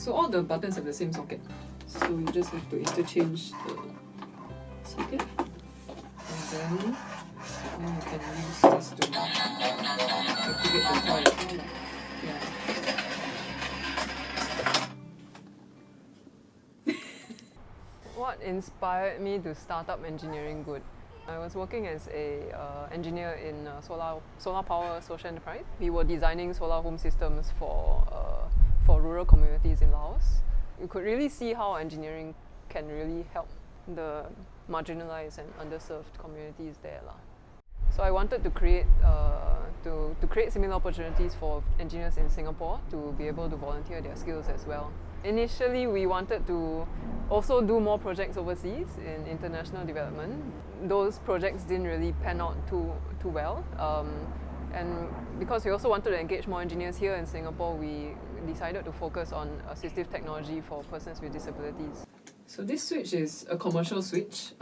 So all the buttons have the same socket. So you just have to interchange the socket. And then you can use this to activate the toy as well. Yeah. What inspired me to start up Engineering Good? I was working as an engineer in solar power social enterprise. We were designing solar home systems for rural communities in Laos. You could really see how engineering can really help the marginalized and underserved communities there. So I wanted to create similar opportunities for engineers in Singapore to be able to volunteer their skills as well. Initially, we wanted to also do more projects overseas in international development. Those projects didn't really pan out too well. And because we also wanted to engage more engineers here in Singapore, we decided to focus on assistive technology for persons with disabilities. So this switch is a commercial switch.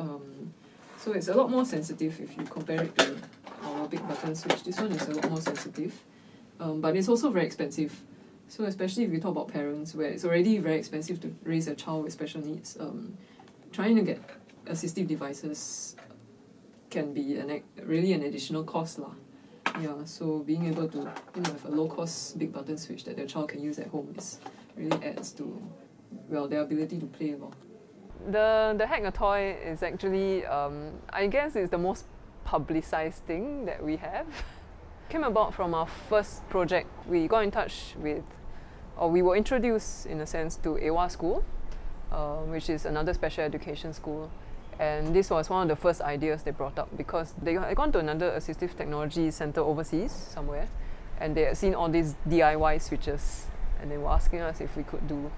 So it's a lot more sensitive if you compare it to our big button switch. This one is a lot more sensitive, but it's also very expensive. So especially if you talk about parents, where it's already very expensive to raise a child with special needs, trying to get assistive devices can be really an additional cost. Yeah, so being able to have a low-cost big button switch that the child can use at home really adds to their ability to play well. The Hack-a-Toy is actually, I guess it's the most publicized thing that we have. Came about from our first project. We got in touch with, or we were introduced in a sense to AWA School, which is another special education school. And this was one of the first ideas they brought up because they had gone to another assistive technology center overseas somewhere, and they had seen all these DIY switches, and they were asking us if we could do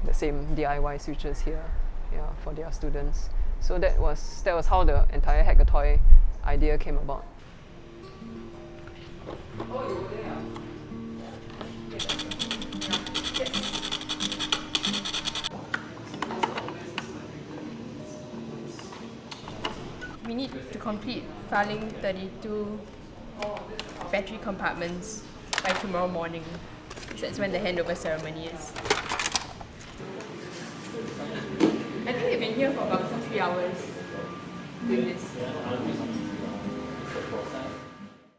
the same DIY switches here, for their students. So that was how the entire Hack-a-Toy idea came about. We need to complete filing 32 battery compartments by tomorrow morning. So that's when the handover ceremony is. I think they've been here for about 3 hours doing this.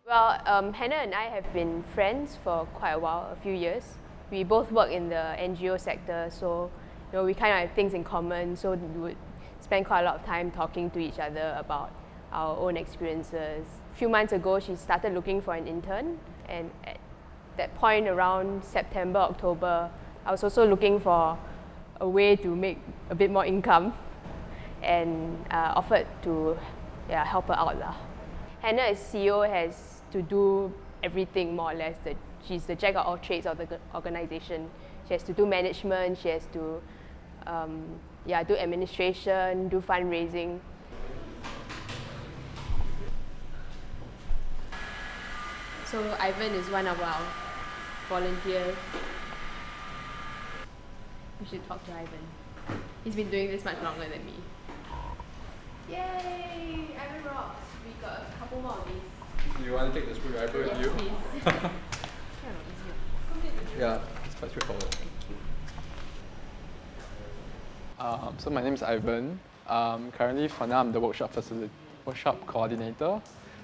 Well, Hannah and I have been friends for quite a while, a few years. We both work in the NGO sector, so we kind of have things in common, so we would spend quite a lot of time talking to each other about our own experiences. A few months ago, she started looking for an intern, and at that point around September, October, I was also looking for a way to make a bit more income and offered to help her out. Hannah as CEO has to do everything more or less. She's the jack of all trades of the organization. She has to do management, she has to do administration, do fundraising. So Ivan is one of our volunteers. We should talk to Ivan. He's been doing this much longer than me. Yay! Ivan rocks. We got a couple more of these. You want to take the screwdriver with you? Please. Yeah, it's quite straightforward. So my name is Ivan. Currently, for now, I'm the workshop coordinator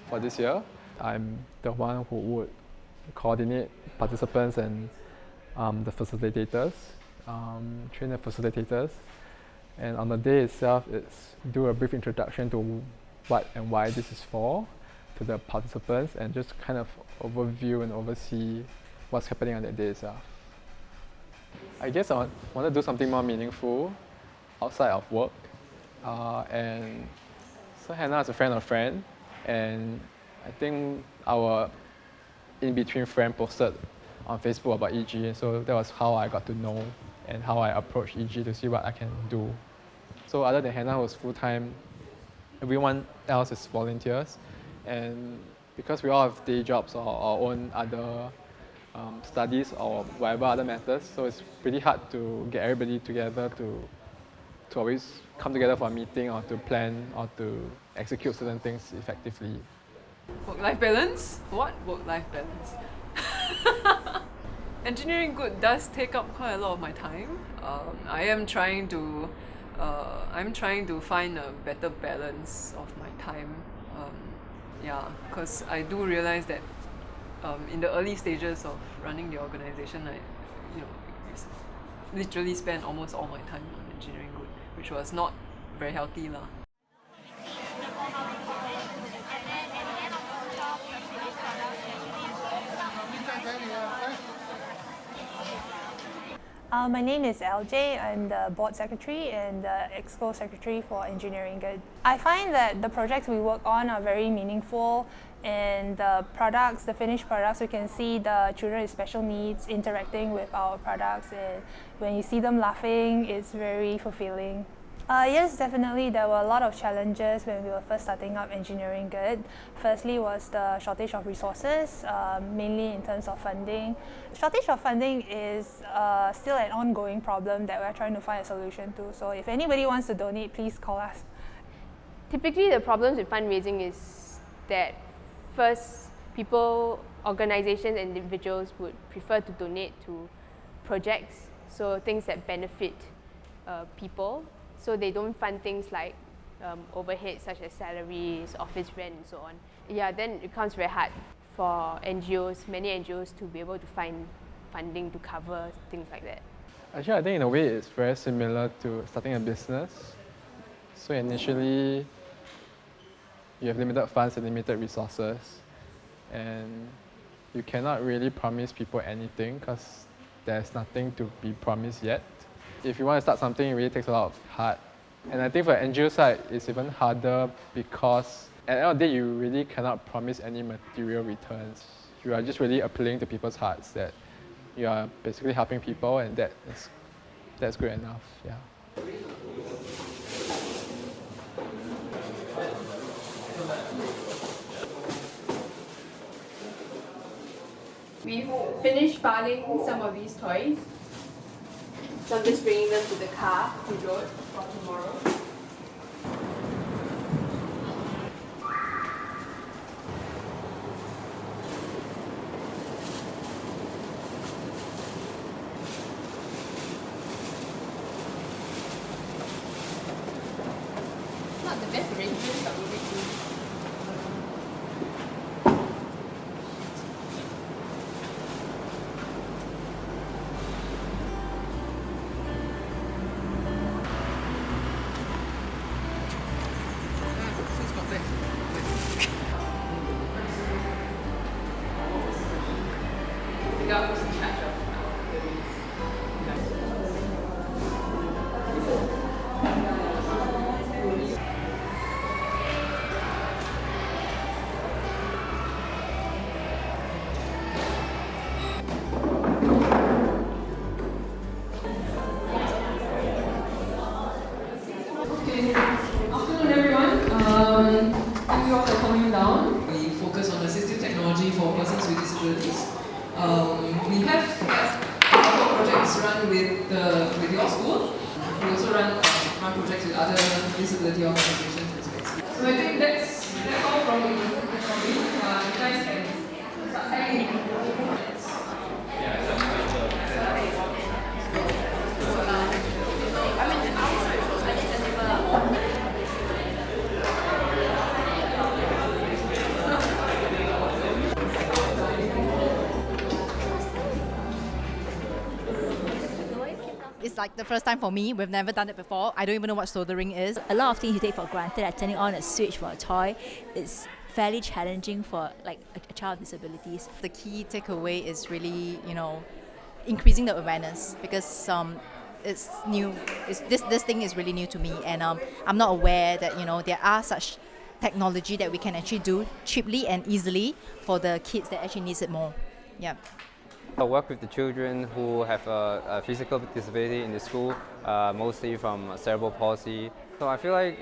for this year. I'm the one who would coordinate participants and the facilitators, train the facilitators. And on the day itself, it's do a brief introduction to what and why this is for to the participants, and just kind of overview and oversee what's happening on that day itself. I guess I want to do something more meaningful outside of work. And so Hannah is a friend of a friend, and I think our in-between friend posted on Facebook about EG, so that was how I got to know and how I approached EG to see what I can do. So other than Hannah, who's full-time, everyone else is volunteers, and because we all have day jobs or our own other studies or whatever other matters, so it's pretty hard to get everybody together to always come together for a meeting or to plan or to execute certain things effectively. Work-life balance? What work-life balance? Engineering good does take up quite a lot of my time. I'm trying to find a better balance of my time. Yeah, because I do realize that in the early stages of running the organization, I, you know, literally spent almost all my time on engineering good, which was not very healthy lah. My name is LJ. I'm the board secretary and the exco secretary for Engineering Good. I find that the projects we work on are very meaningful, and the products, the finished products, we can see the children with special needs interacting with our products, and when you see them laughing, it's very fulfilling. Yes, definitely. There were a lot of challenges when we were first starting up Engineering Good. Firstly was the shortage of resources, mainly in terms of funding. Shortage of funding is still an ongoing problem that we're trying to find a solution to. So if anybody wants to donate, please call us. Typically, the problems with fundraising is that first, people, organizations, and individuals would prefer to donate to projects, so things that benefit people. So they don't fund things like overheads such as salaries, office rent, and so on. Yeah, then it becomes very hard for NGOs, many NGOs, to be able to find funding to cover things like that. Actually, I think in a way it's very similar to starting a business. So initially, you have limited funds and limited resources, and you cannot really promise people anything because there's nothing to be promised yet. If you want to start something, it really takes a lot of heart. And I think for the NGO side, it's even harder because at the end of the day, you really cannot promise any material returns. You are just really appealing to people's hearts that you are basically helping people, and that's good enough. Yeah. We've finished filing some of these toys. So I'm just bringing them to the car to load for tomorrow. Not the best arrangements, but we'll make do. Who's in charge of Afternoon, everyone. Thank you all for coming down. We focus on assistive technology for persons with disabilities. We have our projects run with your school. We also run projects with other disability organizations as well. So I think that's all from me. You guys can start tagging. It's like the first time for me. We've never done it before. I don't even know what soldering is. A lot of things you take for granted, like turning on a switch for a toy, it's fairly challenging for like a child with disabilities. The key takeaway is really, increasing the awareness because it's new. This thing is really new to me, and I'm not aware that there are such technology that we can actually do cheaply and easily for the kids that actually needs it more. Yeah. I work with the children who have a physical disability in the school, mostly from cerebral palsy. So I feel like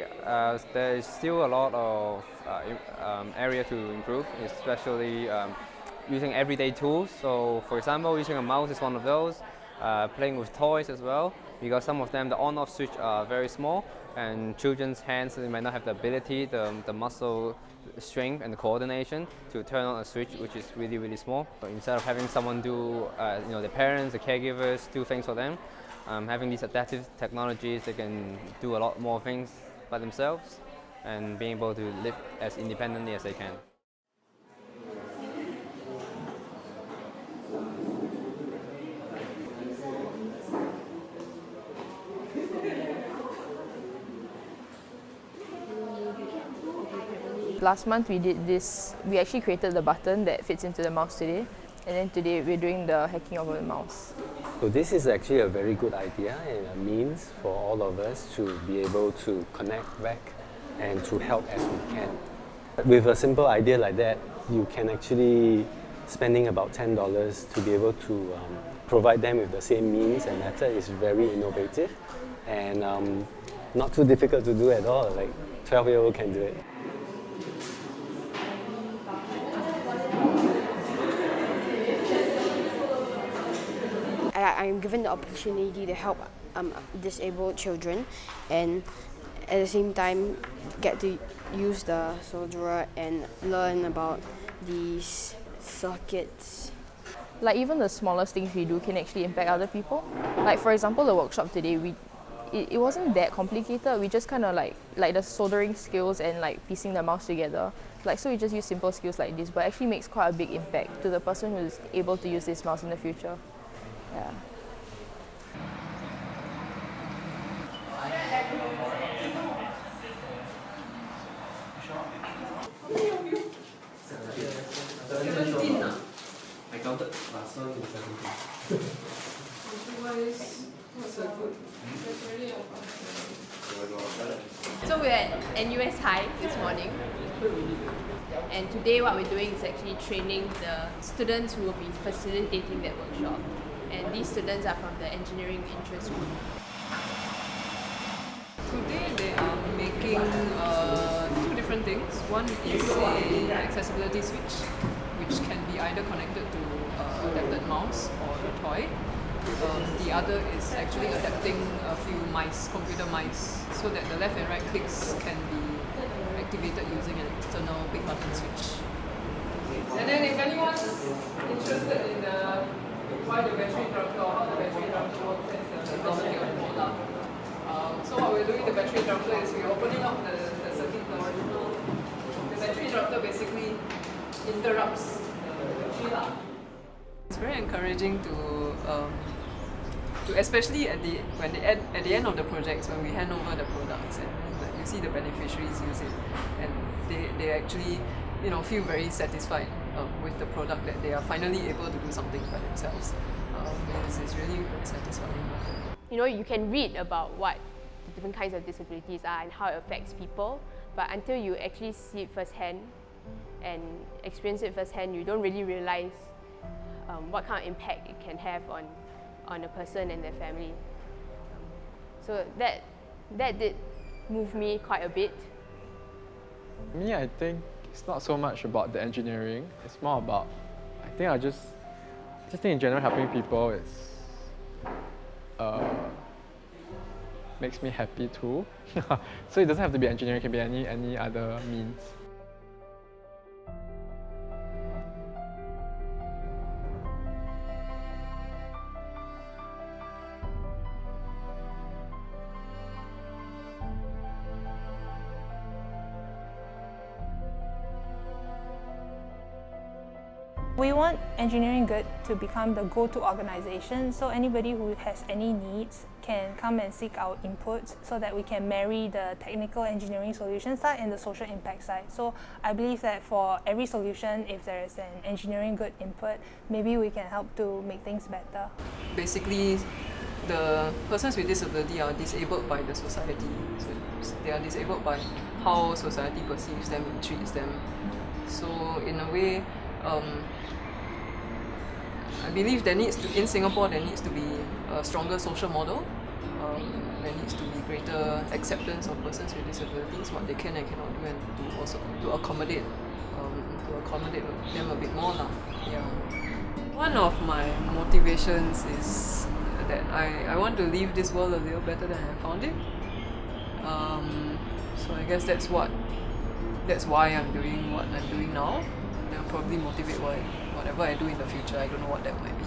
there is still a lot of area to improve, especially using everyday tools. So for example, using a mouse is one of those, playing with toys as well, because some of them, the on-off switch are very small, and children's hands, they might not have the ability, the muscle strength and the coordination to turn on a switch which is really, really small. But instead of having someone do, their parents, the caregivers do things for them, having these adaptive technologies, they can do a lot more things by themselves and being able to live as independently as they can. Last month we did this, we actually created the button that fits into the mouse today, and then today we're doing the hacking of the mouse. So this is actually a very good idea and a means for all of us to be able to connect back and to help as we can. With a simple idea like that, you can actually spending about $10 to be able to provide them with the same means and method is very innovative and not too difficult to do at all. Like 12-year-old can do it. I'm given the opportunity to help disabled children, and at the same time get to use the solderer and learn about these circuits. Like even the smallest things we do can actually impact other people. Like for example, the workshop today, it wasn't that complicated. We just kind of like the soldering skills and like piecing the mouse together. So we just use simple skills like this, but actually makes quite a big impact to the person who's able to use this mouse in the future. Yeah. I counted last one to 17. What's a good? So we're at NUS High this morning, and today what we're doing is actually training the students who will be facilitating that workshop. And these students are from the engineering interest group. Today they are making two different things. One is an accessibility switch, which can be either connected to adapted mouse or a toy. The other is actually adapting a few mice, computer mice, so that the left and right clicks can be activated using an external big button switch. And then if anyone's interested in why the battery interrupter or how the battery interrupter works, that's the circuit of the board. So what we're doing with the battery interrupter is we're opening up the circuit board. The battery interrupter basically interrupts the battery. It's very encouraging to especially at the end of the projects when we hand over the products and you see the beneficiaries use it and they actually feel very satisfied with the product, that they are finally able to do something by themselves. It's really very satisfying. You can read about what the different kinds of disabilities are and how it affects people, but until you actually see it firsthand and experience it firsthand, you don't really realize what kind of impact it can have on a person and their family. So that did move me quite a bit. Me, I think it's not so much about the engineering. It's more about, I just think in general helping people is makes me happy too. So it doesn't have to be engineering, it can be any other means. We want Engineering Good to become the go-to organization, so anybody who has any needs can come and seek our input so that we can marry the technical engineering solution side and the social impact side. So I believe that for every solution, if there is an Engineering Good input, maybe we can help to make things better. Basically, the persons with disability are disabled by the society. So they are disabled by how society perceives them and treats them. So in a way, I believe in Singapore there needs to be a stronger social model. There needs to be greater acceptance of persons with disabilities, what they can and cannot do, and to accommodate them a bit more. Yeah. One of my motivations is that I want to leave this world a little better than I found it. So I guess that's why I'm doing what I'm doing now. It'll probably motivate whatever I do in the future. I don't know what that might be.